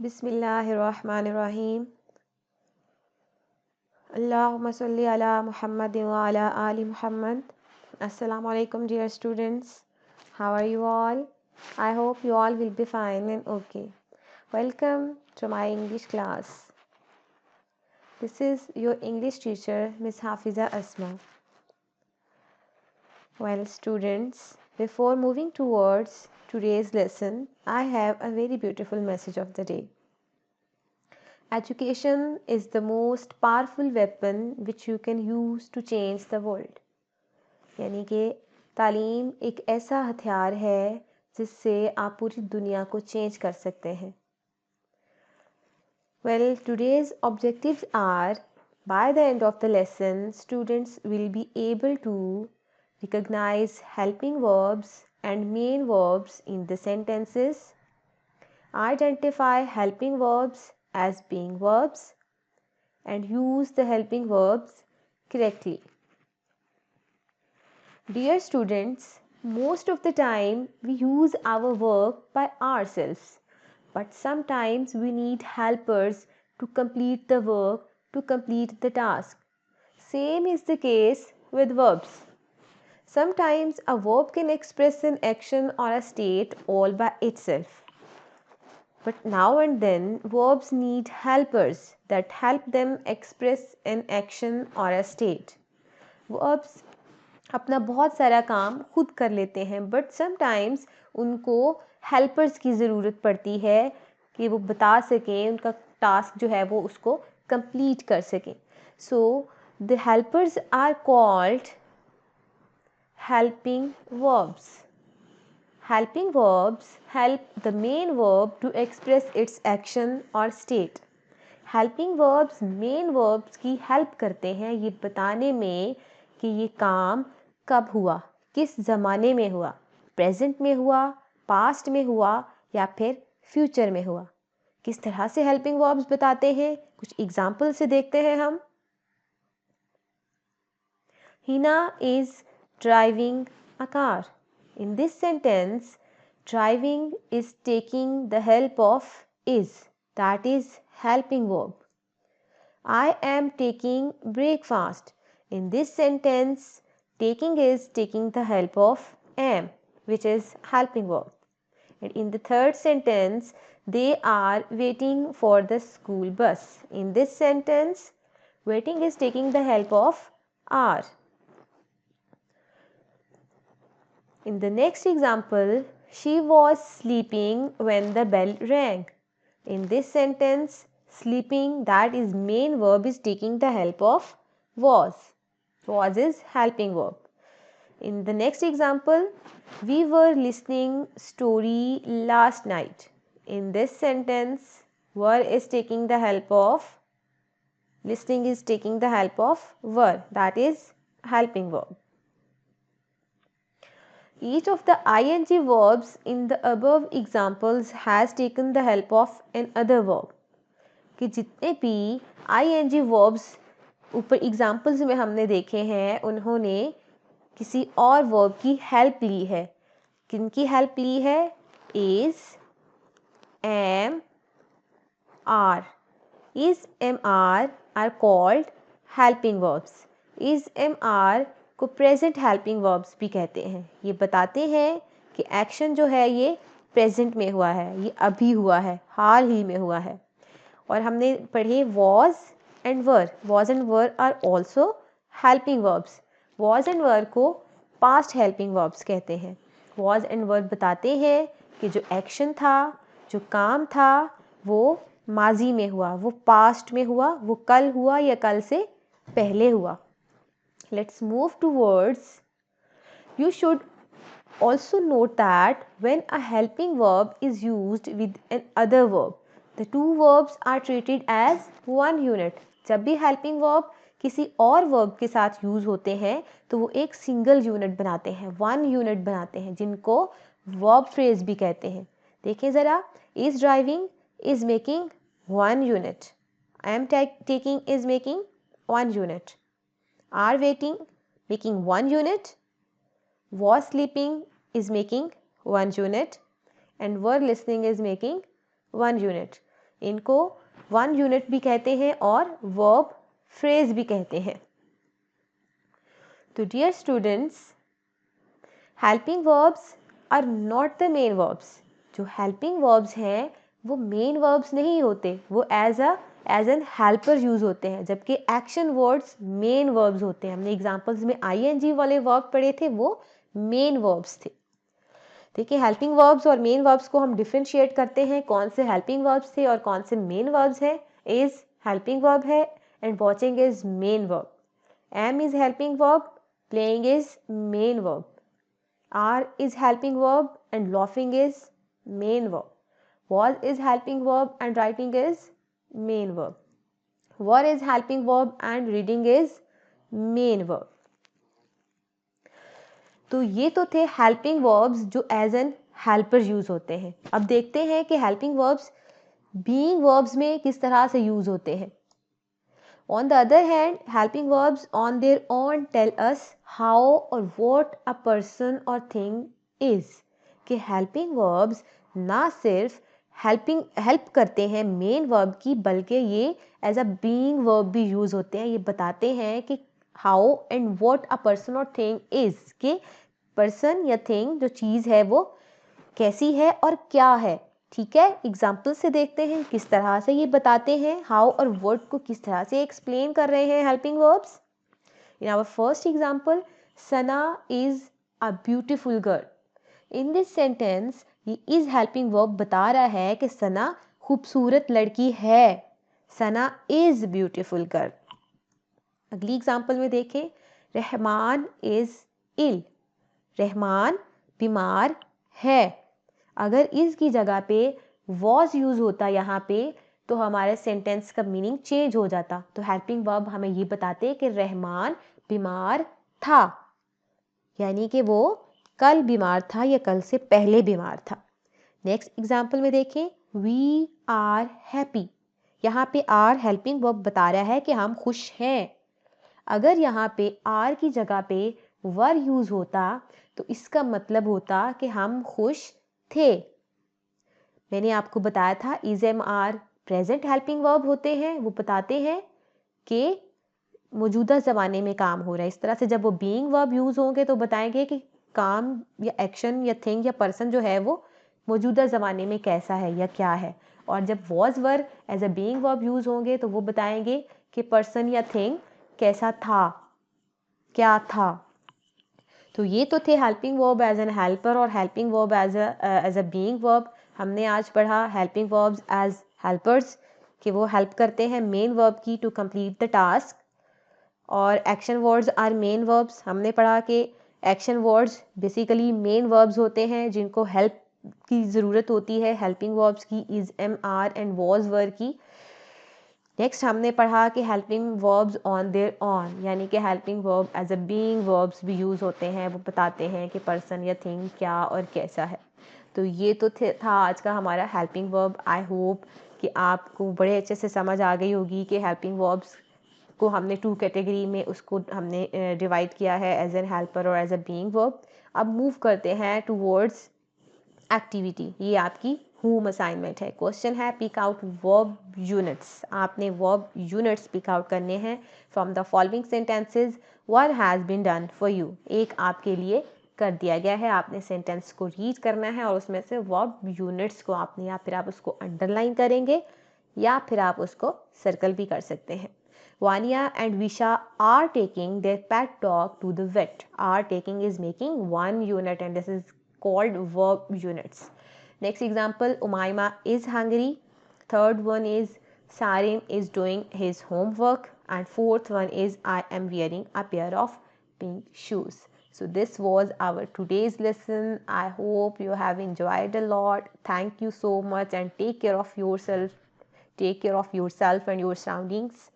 बिस्मिल्लाहिर्रहमानिर्रहीम। अल्लाहुम्मा सल्ली अला मुहम्मद व अला आलि Muhammad. Assalamu alaikum dear students. How are you all? I hope you all will be fine and okay. Welcome to my English class. This is your English teacher Miss Hafiza Asma. Well students, before moving towards today's lesson, I have a very beautiful message of the day. Education is the most powerful weapon which you can use to change the world. यानी कि तालीम एक ऐसा हथियार है जिससे आप पूरी दुनिया को चेंज कर सकते हैं. Well, today's objectives are, by the end of the lesson, students will be able to recognize helping verbs and main verbs in the sentences, identify helping verbs as being verbs, and use the helping verbs correctly. Dear students, most of the time we use our work by ourselves, but sometimes we need helpers to complete the work, to complete the task. Same is the case with verbs. Sometimes a verb can express an action or a state all by itself. But now and then verbs need helpers that help them express an action or a state. Verbs अपना बहुत सारा काम खुद कर लेते हैं, but sometimes उनको helpers की ज़रूरत पड़ती है कि वो बता सकें, उनका टास्क जो है वो उसको कंप्लीट कर सकें. So the helpers are called helping verbs. Helping verbs help the main verb to express its action or state. Helping verbs main verbs की help करते हैं ये बताने में कि ये काम कब हुआ, किस ज़माने में हुआ, प्रेजेंट में हुआ, पास्ट में हुआ या फिर फ्यूचर में हुआ. किस तरह से helping verbs बताते हैं, कुछ एग्जाम्पल से देखते हैं हम. Hina is driving a car. In this sentence, driving is taking the help of is, that is helping verb. I am taking breakfast. In this sentence, taking is taking the help of am, which is helping verb. And in the third sentence, they are waiting for the school bus. In this sentence, waiting is taking the help of are. In the next example, she was sleeping when the bell rang. In this sentence, sleeping, that is main verb, is taking the help of was. Was is helping verb. In the next example, we were listening story last night. In this sentence, were is taking the help of, listening is taking the help of were, that is helping verb. Each of the ing verbs in the above examples has taken the help of another verb. कि जितने भी ing verbs ऊपर examples में हमने देखे हैं उन्होंने किसी और वर्ब की हेल्प ली है. किनकी हेल्प ली है? is, am, are. is, am, are called helping verbs. is, am, are को प्रेजेंट हेल्पिंग वर्ब्स भी कहते हैं. ये बताते हैं कि एक्शन जो है ये प्रेजेंट में हुआ है, ये अभी हुआ है, हाल ही में हुआ है. और हमने पढ़े was and were. Was and were are also helping verbs. Was and were को पास्ट हेल्पिंग वर्ब्स कहते हैं. वॉज एंड वर बताते हैं कि जो एक्शन था, जो काम था, वो माजी में हुआ, वो पास्ट में हुआ, वो कल हुआ या कल से पहले हुआ. Let's move towards. You should also note that when a helping verb is used with another verb, the two verbs are treated as one unit. जब भी helping verb किसी और verb के साथ यूज होते हैं तो वो एक सिंगल यूनिट बनाते हैं, वन यूनिट बनाते हैं, जिनको verb phrase भी कहते हैं. देखें ज़रा. is driving is making one unit. I am taking is making one unit. Are waiting making one unit. Was sleeping is making one unit. And were listening is making one unit. इनको one unit भी कहते हैं और verb phrase भी कहते हैं। तो dear students, helping verbs are not the main verbs. जो हेल्पिंग वर्ब्स हैं वो मेन वर्ब्स नहीं होते, वो एज एन हेल्पर यूज़ होते हैं, जबकि एक्शन वर्ड्स मेन वर्ब्स होते हैं। हमने एग्जांपल्स में आईएनजी वाले वर्ब पढ़े थे, वो मेन वर्ब्स थे। देखिए, हेल्पिंग वर्ब्स और मेन वर्ब्स को हम डिफ्रेंशिएट करते हैं, कौन से हेल्पिंग वर्ब्स थे और कौन से मेन वर्ब्स हैं। इज हेल्पिंग वर्ब है and watching is main verb. Am is helping verb, playing is main verb. Are is helping verb and laughing is main verb. Was is helping verb and writing is main verb. Were is helping verb and reading is main verb. तो ये तो थे helping verbs जो as an helper use होते हैं। अब देखते हैं कि हेल्पिंग वर्ब्स बीइंग वर्ब्स में किस तरह से यूज होते हैं। On the other hand, helping verbs on their own tell us how or what a person or thing is. कि helping verbs ना सिर्फ हेल्प करते हैं मेन वर्ब की, बल्कि ये एज अ बीइंग वर्ब भी यूज होते हैं। ये बताते हैं कि how and what a person और थिंग इज, कि पर्सन या थिंग जो चीज़ है वो कैसी है और क्या है। ठीक है, एग्जाम्पल से देखते हैं किस तरह से ये बताते हैं, हाउ और वर्ड को किस तरह से एक्सप्लेन कर रहे हैं helping verbs. In our first example, Sana is a beautiful girl. In this sentence ये इज हेल्पिंग वर्ब बता रहा है कि सना खूबसूरत लड़की है। Sana is beautiful girl. अगली एग्जाम्पल में देखें, रहमान इज इल। रहमान बीमार है। अगर इस की जगह पे वॉज यूज होता यहाँ पे तो हमारे सेंटेंस का मीनिंग चेंज हो जाता। तो हेल्पिंग वर्ब हमें ये बताते कि रहमान बीमार था, यानी कि वो कल बीमार था या कल से पहले बीमार था। नेक्स्ट एग्जाम्पल में देखें, वी आर हैप्पी। यहाँ पे आर हेल्पिंग वर्ब बता रहा है कि हम खुश हैं। अगर यहाँ पे आर की जगह पे वर यूज होता तो इसका मतलब होता कि हम खुश थे। मैंने आपको बताया था is am are present helping verb होते हैं, वो बताते हैं कि मौजूदा ज़माने में काम हो रहा है। इस तरह से जब वो बीइंग वर्ब यूज़ होंगे तो बताएंगे कि काम या एक्शन या थिंग या पर्सन जो है वो मौजूदा ज़माने में कैसा है या क्या है। और जब was were as a being verb use होंगे तो वो बताएंगे कि पर्सन या थिंग कैसा था, क्या था। तो ये तो थे helping verb as an helper और helping verb as a being verb. हमने आज पढ़ा हेल्पिंग वर्ब्स एज हेल्पर्स, कि वो हेल्प करते हैं मेन वर्ब की टू कंप्लीट द टास्क। और action words are main verbs. हमने पढ़ा कि action words basically main verbs होते हैं जिनको हेल्प की ज़रूरत होती है हेल्पिंग वर्ब्स की, is am are and was were की। नेक्स्ट हमने पढ़ा कि helping verbs on their own, यानी कि helping verb as a being verbs भी यूज़ होते हैं, वो बताते हैं कि पर्सन या थिंग क्या और कैसा है। तो ये तो था आज का हमारा हेल्पिंग वर्ब। आई होप कि आपको बड़े अच्छे से समझ आ गई होगी कि हेल्पिंग वर्ब्स को हमने टू कैटेगरी में उसको हमने डिवाइड किया है, एज एन हेल्पर और एज अ बीइंग वर्ब। अब मूव करते हैं टूवर्ड्स एक्टिविटी। ये आपकी होम असाइनमेंट है। क्वेश्चन है पिक आउट वर्ब यूनिट्स। आपने वर्ब यूनिट्स पिक आउट करने हैं from the following sentences. One has been done for you, एक आपके लिए कर दिया गया है। आपने सेंटेंस को रीड करना है और उसमें से वर्ब यूनिट्स को आपने, या फिर आप उसको अंडरलाइन करेंगे या फिर आप उसको सर्कल भी कर सकते हैं। Vanya and Visha are taking their pet dog to the vet. Are taking is making one unit and this is called verb units. Next example, Umaima is hungry. Third one is Sarim is doing his homework. And fourth one is I am wearing a pair of pink shoes. So this was our today's lesson. I hope you have enjoyed a lot. Thank you so much and take care of yourself. Take care of yourself and your surroundings.